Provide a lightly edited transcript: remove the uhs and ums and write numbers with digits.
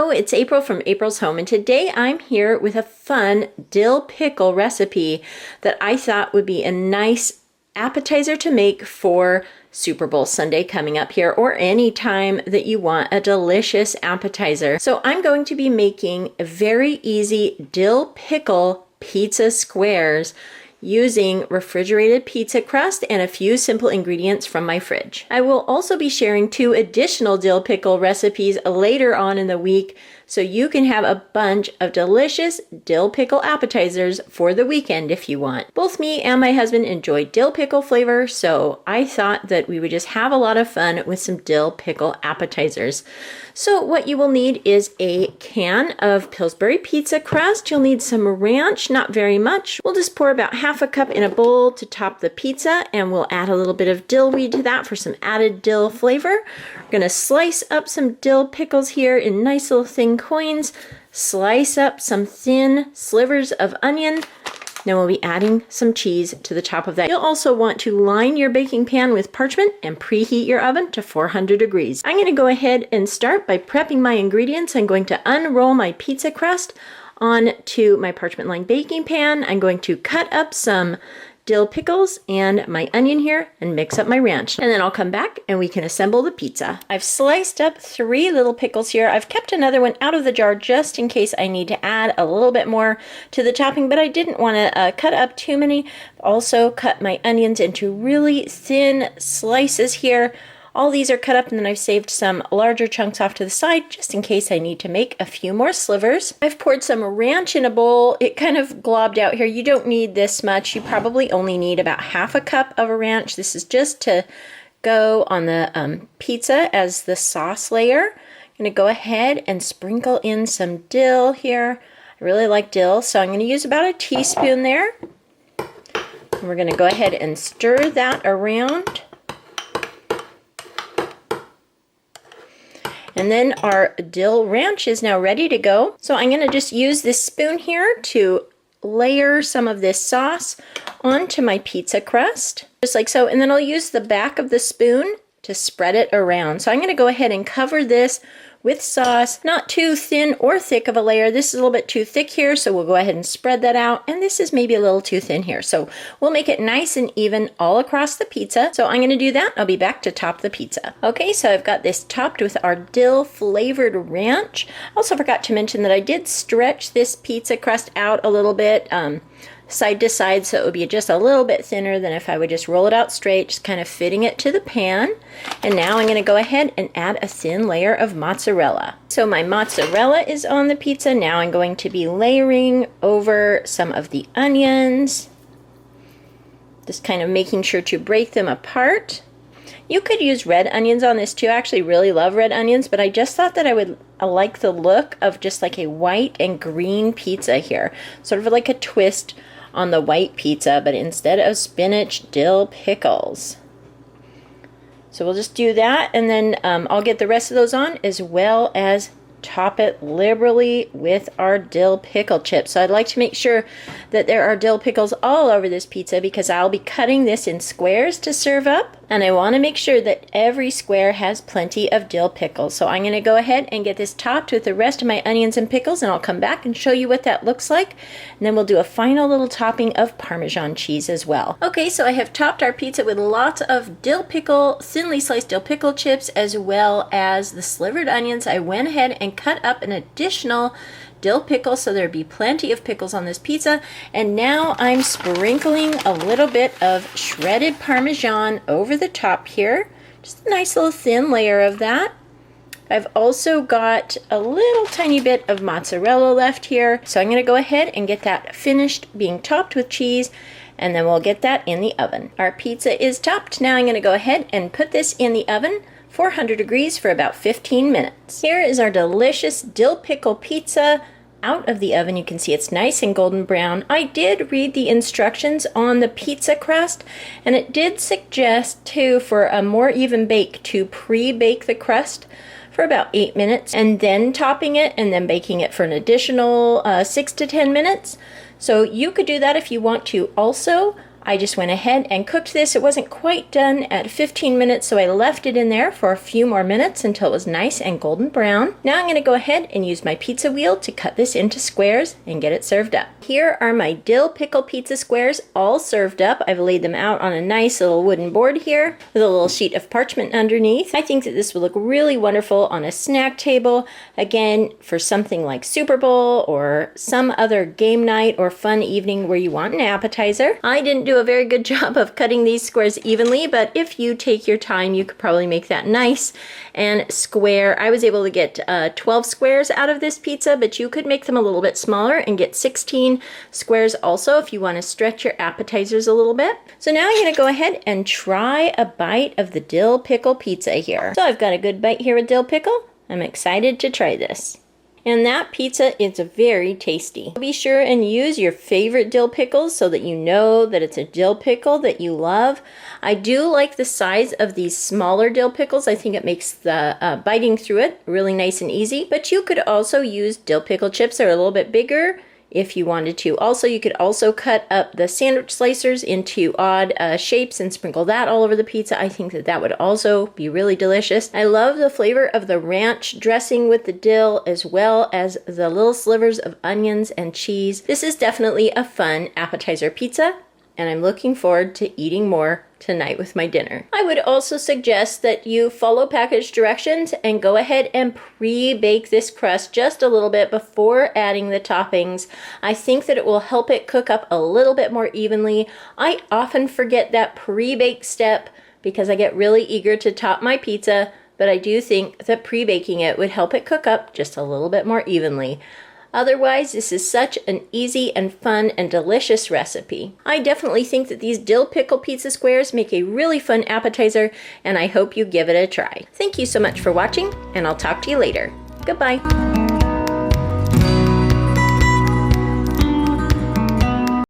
Hello, it's April from April's Home, and today I'm here with a fun dill pickle recipe that I thought would be a nice appetizer to make for Super Bowl Sunday coming up here, or any time that you want a delicious appetizer. So I'm going to be making a very easy dill pickle pizza squares using refrigerated pizza crust and a few simple ingredients from my fridge. I will also be sharing 2 additional dill pickle recipes later on in the week, so you can have a bunch of delicious dill pickle appetizers for the weekend if you want. Both me and my husband enjoy dill pickle flavor, so I thought that we would just have a lot of fun with some dill pickle appetizers. So what you will need is a can of Pillsbury pizza crust. You'll need some ranch, not very much. We'll just pour about half a cup in a bowl to top the pizza, and we'll add a little bit of dill weed to that for some added dill flavor. We're gonna slice up some dill pickles here in nice little thin coins. Slice up some thin slivers of onion. Then we'll be adding some cheese to the top of that. You'll also want to line your baking pan with parchment and preheat your oven to 400 degrees. I'm going to go ahead and start by prepping my ingredients. I'm going to unroll my pizza crust onto my parchment lined baking pan. I'm going to cut up some dill pickles and my onion here and mix up my ranch. And then I'll come back and we can assemble the pizza. I've sliced up 3 little pickles here. I've kept another one out of the jar just in case I need to add a little bit more to the topping, but I didn't want to cut up too many. Also cut my onions into really thin slices here. All these are cut up, and then I've saved some larger chunks off to the side just in case I need to make a few more slivers. I've poured some ranch in a bowl. It kind of globbed out here. You don't need this much. You probably only need about half a cup of a ranch. This is just to go on the pizza as the sauce layer. I'm going to go ahead and sprinkle in some dill here. I really like dill, so I'm going to use about a teaspoon there. And we're going to go ahead and stir that around. And then our dill ranch is now ready to go. So I'm going to just use this spoon here to layer some of this sauce onto my pizza crust, just like so. And then I'll use the back of the spoon to spread it around. So I'm going to go ahead and cover this with sauce, not too thin or thick of a layer. This is a little bit too thick here, so we'll go ahead and spread that out. And this is maybe a little too thin here. So we'll make it nice and even all across the pizza. So I'm gonna do that. I'll be back to top the pizza. Okay, so I've got this topped with our dill flavored ranch. Also forgot to mention that I did stretch this pizza crust out a little bit, side to side, so it would be just a little bit thinner than if I would just roll it out straight, just kind of fitting it to the pan. And now I'm going to go ahead and add a thin layer of mozzarella. So my mozzarella is on the pizza. Now I'm going to be layering over some of the onions, just kind of making sure to break them apart. You could use red onions on this too. I actually really love red onions, but I just thought that I would like the look of just like a white and green pizza here, sort of like a twist on the white pizza, but instead of spinach, dill pickles. So we'll just do that, and then I'll get the rest of those on, as well as top it liberally with our dill pickle chips. So I'd like to make sure that there are dill pickles all over this pizza, because I'll be cutting this in squares to serve up, and I want to make sure that every square has plenty of dill pickles. So I'm going to go ahead and get this topped with the rest of my onions and pickles, and I'll come back and show you what that looks like, and then we'll do a final little topping of Parmesan cheese as well. Okay, so I have topped our pizza with lots of dill pickle, thinly sliced dill pickle chips, as well as the slivered onions. I went ahead and cut up an additional dill pickle, so there'd be plenty of pickles on this pizza. And now I'm sprinkling a little bit of shredded Parmesan over the top here, just a nice little thin layer of that. I've also got a little tiny bit of mozzarella left here, so I'm going to go ahead and get that finished being topped with cheese, and then we'll get that in the oven. Our pizza is topped. Now I'm going to go ahead and put this in the oven, 400 degrees, for about 15 minutes. Here is our delicious dill pickle pizza out of the oven. You can see it's nice and golden brown. I did read the instructions on the pizza crust, and it did suggest too, for a more even bake, to pre-bake the crust for about 8 minutes and then topping it and then baking it for an additional 6 to 10 minutes. So you could do that if you want to. Also, I just went ahead and cooked this. It wasn't quite done at 15 minutes, so I left it in there for a few more minutes until it was nice and golden brown. Now I'm going to go ahead and use my pizza wheel to cut this into squares and get it served up. Here are my dill pickle pizza squares all served up. I've laid them out on a nice little wooden board here with a little sheet of parchment underneath. I think that this will look really wonderful on a snack table, again, for something like Super Bowl or some other game night or fun evening where you want an appetizer. I didn't do a very good job of cutting these squares evenly, but if you take your time, you could probably make that nice and square. I was able to get 12 squares out of this pizza, but you could make them a little bit smaller and get 16 squares also if you want to stretch your appetizers a little bit. So now I'm going to go ahead and try a bite of the dill pickle pizza here. So I've got a good bite here with dill pickle. I'm excited to try this. And that pizza is very tasty. Be sure and use your favorite dill pickles so that you know that it's a dill pickle that you love. I do like the size of these smaller dill pickles. I think it makes the biting through it really nice and easy. But you could also use dill pickle chips that are a little bit bigger if you wanted to. Also, you could also cut up the sandwich slicers into odd shapes and sprinkle that all over the pizza. I think that that would also be really delicious. I love the flavor of the ranch dressing with the dill as well as the little slivers of onions and cheese. This is definitely a fun appetizer pizza, and I'm looking forward to eating more tonight with my dinner. I would also suggest that you follow package directions and go ahead and pre-bake this crust just a little bit before adding the toppings. I think that it will help it cook up a little bit more evenly. I often forget that pre-bake step because I get really eager to top my pizza, but I do think that pre-baking it would help it cook up just a little bit more evenly. Otherwise, this is such an easy and fun and delicious recipe. I definitely think that these dill pickle pizza squares make a really fun appetizer, and I hope you give it a try. Thank you so much for watching, and I'll talk to you later. Goodbye.